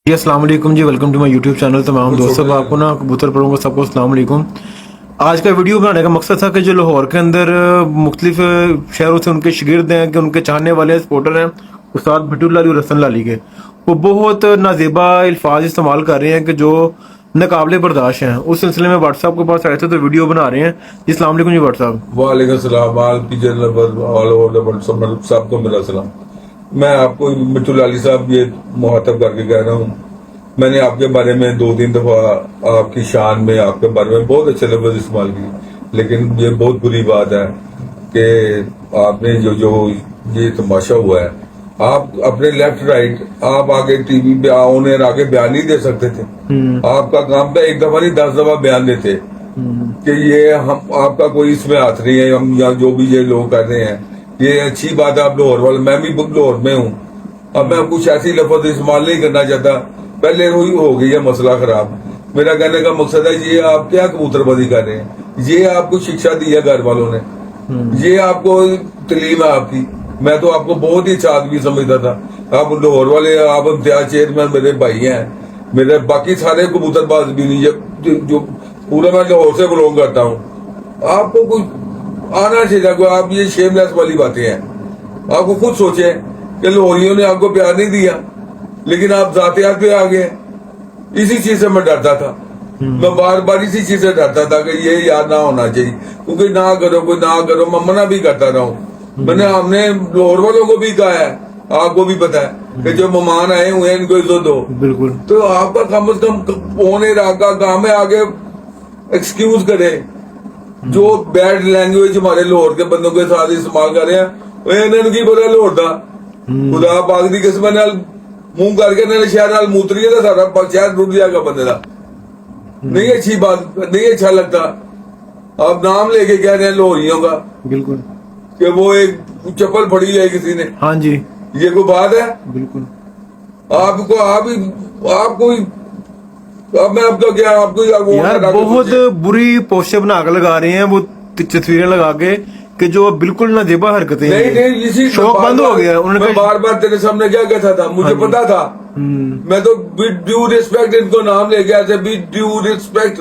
जी अस्सलाम वालेकुम जी, welcome to my YouTube channel. तमाम दोस्तों को आपको ना कबूतर पढ़ूंगा सबको अस्सलाम वालेकुम। आज का वीडियो बनाने का मकसद था कि जो लाहौर के अंदर मुख्तलिफ शहरों से उनके शागिर्द हैं, कि उनके चाहने वाले सपोर्टर हैं उस्ताद भटूल्ला अली और हसन लाली के, वो बहुत नाजेबा अल्फाज इस्तेमाल कर रहे हैं कि जो नाकाबिले बर्दाश्त हैं। उस सिलसिले में व्हाट्सएप के पास आए थे तो वीडियो बना रहे हैं। जी अस्सलाम वालेकुम जी व्हाट्सएप। वालेकुम सलाम ऑल ओवर द वर्ल्ड सबको मेरा सलाम। मैं आपको मिट्टू लाली साहब ये मुहातब करके कह रहा हूँ, मैंने आपके बारे में 2-3 दफा आपकी शान में आपके बारे में बहुत अच्छे लफ्ज इस्तेमाल किए, लेकिन ये बहुत बुरी बात है कि आपने जो ये तमाशा हुआ है, आप अपने लेफ्ट राइट आप आगे टीवी पे ऑनर आगे बयान नहीं दे सकते थे। आपका काम था एक दफा नहीं 10 दफा बयान देते कि ये हम आपका कोई इसमें हाथ नहीं है, हम यहाँ जो भी ये लोग कर रहे हैं ये अच्छी बात है। आप लाहौर वाले, मैं भी लाहौर में हूँ, अब मैं कुछ ऐसी लफ्ज इस्तेमाल नहीं करना चाहता, पहले हुई हो गई है मसला खराब। मेरा कहने का मकसद है ये आप क्या कबूतरबाजी कर रहे हैं, ये आपको शिक्षा दी है घर वालों ने, ये आपको तलीम है आपकी। मैं तो आपको बहुत ही अच्छा आदमी समझता था। आप लाहौर वाले, आप इम्तियाज चेयरमैन मेरे भाई हैं, मेरे बाकी सारे कबूतरबाज भी नहीं जो पूरा मैं लाहौर से बिलोंग करता हूँ। आपको कुछ आना चाहिए। आप ये शेमलेस वाली बातें हैं, आपको खुद सोचे कि लाहौरियों ने आपको प्यार नहीं दिया, लेकिन आप जातियात पे आ गए। इसी चीज से मैं डरता था, मैं बार बार इसी चीज से डरता था कि ये याद ना होना चाहिए, क्योंकि ना करो कोई ना करो, मैं मना भी करता रहा हूँ। मैंने हमने लाहौर वालों को भी कहा है, आपको भी पता है कि जो मेहमान आए हुए हैं इनको इज्जत दो। बिल्कुल। तो आपका कम से कम पौने रात का काम है, आगे एक्सक्यूज करे। जो बैड लैंग्वेज हमारे लाहौर के बंदों के साथ इस्तेमाल कर रहे हैं, इन्होंने की पता लाहौर का खुदा पाक दी किस्म नाल मुंह करके इन्होंने शहर नाल मूतरी है, सारा शहर टूट जाएगा बंदे का। नहीं अच्छी बात, नहीं अच्छा लगता। आप नाम लेके कह रहे हैं लाहौरियों का, बिल्कुल कि वो एक चप्पल फड़ी है किसी ने, हाँ जी ये कोई बात है? बिल्कुल। आपको अब मैं आपका क्या आपको यार बहुत बुरी पोस्टर बना कर लगा रहे हैं वो तस्वीरें लगा के कि जो बिल्कुल नाजेबा हरकतें हैं। नहीं इसी शौक बंद हो गया। उन्होंने मैं बार बार तेरे सामने क्या कहता था, मुझे पता था। मैं तो विद ड्यू रिस्पेक्ट इनको नाम ले गया था, विद ड्यू रिस्पेक्ट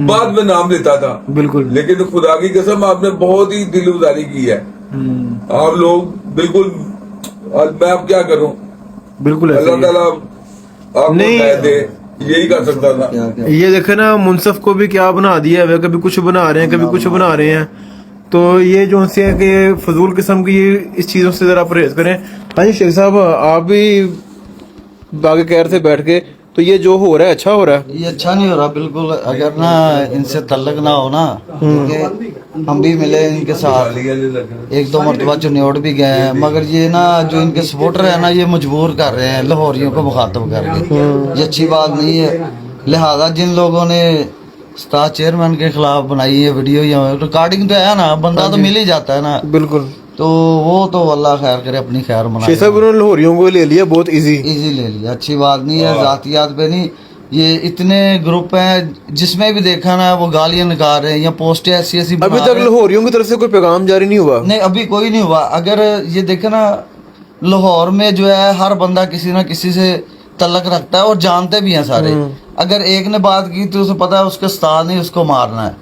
बाद में नाम लेता था। बिल्कुल। लेकिन खुदा की कसम आपने बहुत ही दिलउदारी की है। आप लोग बिल्कुल, मैं अब क्या करूं, बिल्कुल अल्लाह ताला आपको नहीं दे, यही कर सकता था। ये देखे ना मुनसफ को भी क्या बना दिया है, कभी कुछ बना रहे हैं कभी कुछ बना रहे हैं। तो ये जो उनसे है कि फजूल किस्म की इस चीजों से जरा परहेज करें। हाँ जी शेख साहब, आप भी आगे कह रहे थे बैठ के, तो ये जो हो रहा है अच्छा हो रहा है? ये अच्छा नहीं हो रहा बिल्कुल। अगर ना इनसे तल्लक ना हो ना, क्योंकि हम भी मिले इनके साथ, 1-2 मरतबा चुनियोड़ भी गए हैं, मगर ये ना जो इनके सपोर्टर है ना, ये मजबूर कर रहे हैं लाहौरियों को मुखातब करके। ये अच्छी बात नहीं है। लिहाजा जिन लोगों ने उस्ताद चेयरमैन के खिलाफ बनाई है वीडियो या रिकॉर्डिंग तो है ना, बंदा तो मिल ही जाता है ना। बिल्कुल। तो वो तो अल्लाह खैर करे, अपनी खैर मनाए। शेख साहब उन्होंने लाहौरियों को ले लिया बहुत इजी ले लिया, अच्छी बात नहीं है। जातियात पे नहीं, ये इतने ग्रुप हैं जिसमें भी देखा ना वो गालियां निकाल रहे हैं या पोस्टें ऐसी अभी तक लाहौरियों की तरफ से कोई पैगाम जारी नहीं हुआ। नहीं, अभी कोई नहीं हुआ। अगर ये देखे ना, लाहौर में जो है हर बंदा किसी ना किसी से तल्लक रखता है और जानते भी हैं सारे। अगर एक ने बात की तो उसे पता है उसके उस्ताद नहीं उसको मारना है।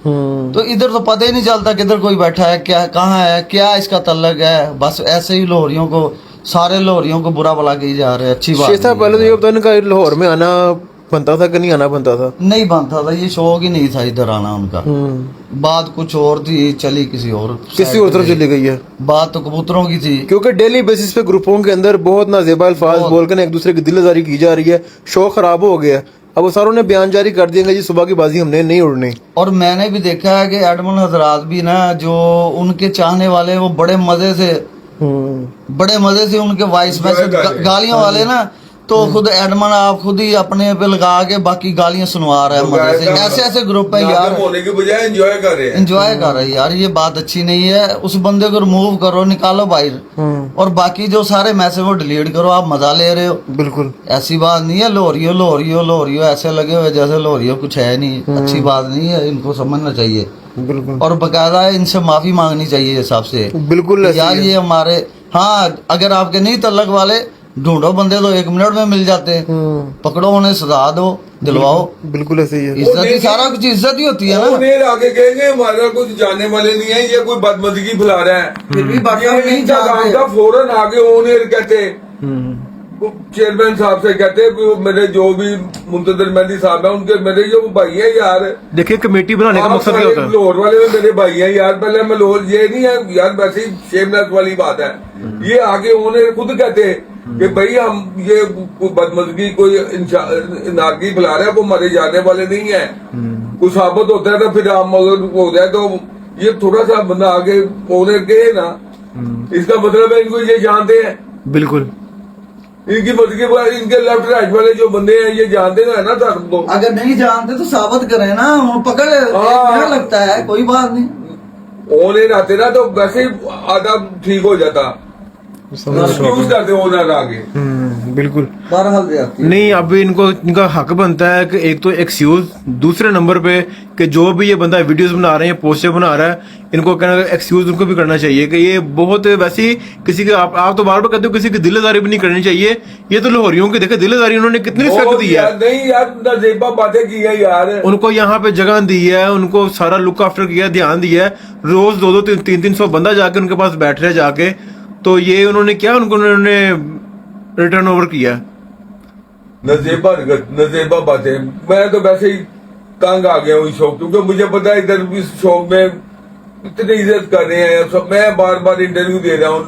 तो इधर तो पता ही नहीं चलता किधर कोई बैठा है, क्या कहाँ है, क्या इसका तल्लक है। बस ऐसे ही लाहौरियों को, सारे लाहौरियों को बुरा भला कही जा रहे हैं। अच्छी बात शेख पहले तो ये बताने का लाहौर में आना बनता था कि नहीं आना बनता था? नहीं बनता था, ये शौक ही नहीं था इधर आना उनका। बात कुछ और थी, चली किसी और तरफ चली गई है। बात तो कबूतरों की थी, क्योंकि डेली बेसिस पे ग्रुपों के अंदर बहुत नाजेबा अल्फाज बोलकर एक दूसरे की दिलदारी की जा रही है। शौक खराब हो गया। अब वो सारों ने बयान जारी कर दिया जी सुबह की बाजी हमने नहीं उड़नी। और मैंने भी देखा है कि एडमन हजरात भी ना, जो उनके चाहने वाले वो बड़े मजे से उनके वॉइस मैसेज गालियां वाले ना, तो खुद एडमन आप खुद ही अपने पे लगा के बाकी गालियां सुनवा रहा है मजे से। ऐसे ऐसे ग्रुप है यार, होने के बजाय एंजॉय कर रहे हैं यार। ये बात अच्छी नहीं है। उस बंदे को रिमूव करो, निकालो बाहर, और बाकी जो सारे मैसेज वो डिलीट करो। आप मजा ले रहे हो, बिल्कुल ऐसी बात नहीं है। लोहरियो ऐसे लगे हुए जैसे लोहरियो कुछ है नहीं। अच्छी बात नहीं है, इनको समझना चाहिए। बिल्कुल। और बकायदा इनसे माफी मांगनी चाहिए सबसे। बिल्कुल यार ये हमारे, हाँ अगर आपके नहीं तल्लक वाले ढूंढो बंदे तो 1 मिनट में मिल जाते हैं, पकड़ो उन्हें, सजा दो, दिलवाओ। बिल्कुल ऐसे ही है। इज्जत ही, सारा कुछ इज्जत ही होती है ना। उन्हें आगे कहेंगे हमारा कुछ जानने वाले नहीं है, ये कोई बदमजगी फैला रहा है, फिर भी बाकी हम नहीं इनका काम जानते। था फौरन आगे ओनर कहते, चेयरमैन साहब से कहते कि वो मेरे जो भी मुंतजर मेहंदी साहब है उनके मेरे जो भाई है यार, देखिए कमेटी बनाने का आप मकसद क्या होता है? लाहौर वाले में मेरे भाई है यार, पहले मैं लाहौर, ये नहीं है यार, वैसे ही शेमनाथ वाली बात है। ये आगे ओनर खुद कहते कि भाई हम ये कोई बदमजगी कोई नारगी फैला रहे हैं, वो मरे जाने वाले नहीं है, कुछ साबित होता है तो फिर हम अगर हो जाए तो ये थोड़ा सा बंदा आगे ओनर के ना, इसका मतलब है इनको ये जानते हैं, बिल्कुल। इनकी मदद इनके लेफ्ट राइट वाले जो बंदे हैं ये जानते हैं ना धर्म को। अगर नहीं जानते तो साबित करें ना, हम पकड़ क्या लगता है, कोई बात नहीं। ओनर आते ना तो वैसे ही आधा ठीक हो जाता, एक्सक्यूज करते ओनर आगे। बिल्कुल। बहरहाल जाती है। नहीं, अब इनको इनका हक बनता है कि एक तो एक्सक्यूज, दूसरे नंबर पे कि जो भी ये बंदा वीडियोस बना रहे हैं, पोस्टर बना रहा है, इनको कहना एक्सक्यूज उनको भी करना चाहिए कि ये बहुत वैसी किसी के आप तो बार बार कहते हो किसी की दिलदारी भी नहीं करनी चाहिए, ये तो लाहौरियों की देखे दिलदारी उन्होंने कितनी रिस्पेक्ट दी है। नहीं यार, नजीबा बातें की है यार, उनको यहाँ पे जगह दी है, उनको सारा लुक आफ्टर किया, ध्यान दिया है, रोज 200-300 बंदा जाके उनके पास बैठ रहे जाके, तो ये उन्होंने क्या उन्होंने रिटर्न ओवर किया। नजेबा बातें, मैं तो वैसे ही तंग आ गया हूँ इस शौक, क्योंकि मुझे पता है इधर इस शौक में इतनी इज्जत कर रहे हैं सब, मैं बार बार इंटरव्यू दे रहा हूँ,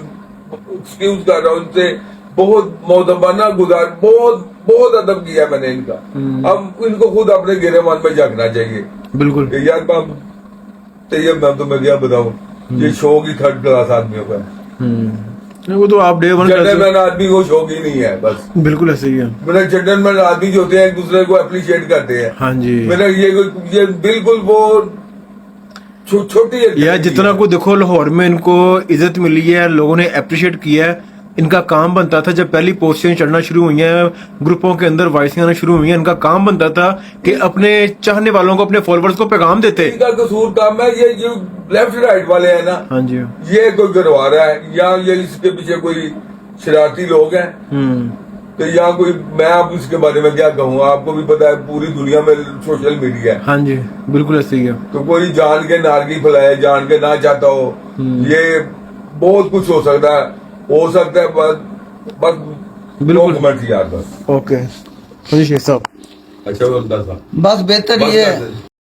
एक्सक्यूज कर रहा हूँ इनसे, बहुत मौदबाना गुजार, बहुत अदब किया मैंने इनका। अब इनको खुद अपने गिरेबान में झांकना चाहिए। बिल्कुल यार मैं तुम्हें क्या बताऊँ, ये शौक ही 3rd क्लास आदमियों का है। वो तो आप डे वन जेंटलमैन आदमी को शौक ही नहीं है बस। बिल्कुल ऐसे ही है। मेरा जेंटलमैन आदमी जो होते हैं एक दूसरे को अप्रिशिएट करते हैं। हाँ जी। मेरा ये बिल्कुल वो छोटी यार जितना को देखो लाहौर में इनको इज्जत मिली है, लोगों ने अप्रिशिएट किया है, इनका काम बनता था जब पहली पोस्टें चढ़ना शुरू हुई हैं, ग्रुपों के अंदर वॉइसिंग आना शुरू हुई हैं, इनका काम बनता था कि अपने चाहने वालों को, अपने फॉलोअर्स को पैगाम देते। इनका कसूर काम है, ये जो लेफ्ट राइट वाले हैं ना, हाँ जी, ये कोई गरवा रहा है या ये इसके पीछे कोई शरारती लोग हैं, तो यहाँ कोई, मैं आप इसके बारे में क्या कहूँ, आपको भी पता है पूरी दुनिया में सोशल मीडिया है। हाँ जी, बिल्कुल ऐसे ही है। तो कोई जान के नारगी फैलाए, जान के ना चाहता हो, ये बहुत कुछ हो सकता है बस बिल्कुल कमेंट यार बस। ओके शेख साहब। अच्छा वो 10 बस बेहतर ये है।